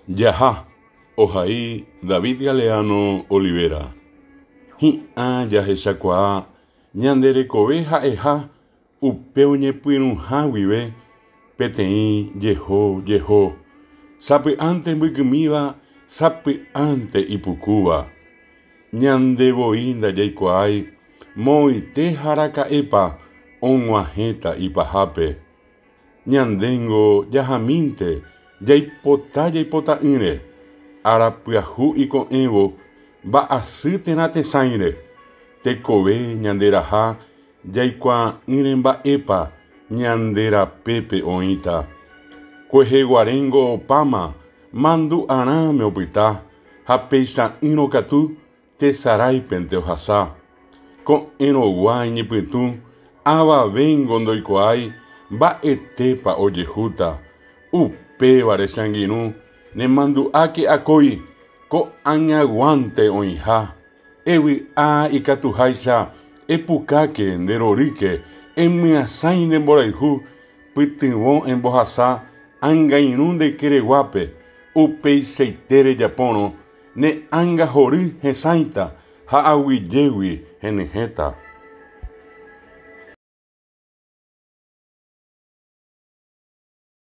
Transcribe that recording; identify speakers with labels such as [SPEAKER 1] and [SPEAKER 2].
[SPEAKER 1] Yaha, Ojai, David Galeano Olivera. Hi'a jahechakuaa ñanderekove ha'eha upe oñepyrũha guive peteĩ jeho sapy'ánte mbykymíva sapy'ánte ipukúva ñandevoi ndajaikuaái moõite haraka'épa og̃uahẽta ipahápe ñandéngo jahamínte jaipota'ỹre arapyahu iko'ẽvo mba'asy térã tesãire tekove ñanderaha jaikuaa'ỹre mba'épa ñanderapépe oĩta kueheguaréngo opáma mandu'arãme opyta ha péicha'ỹro katu tesaráipente ohasa ko'ẽrõgua iñipytũ avavéngo ndoikuaái mba'etépa ojehúta upévare che angirũ nemandu'áke akói ko'añaguánte oĩha evy'a ikatuháicha epukáke nderoríke emyasãi nemborayhu pytyvõ embohasa ãngairũ ndeikereguápe upeichaite rejapórõ ne ãngahory hesãita ha aguyjégui henyhẽta.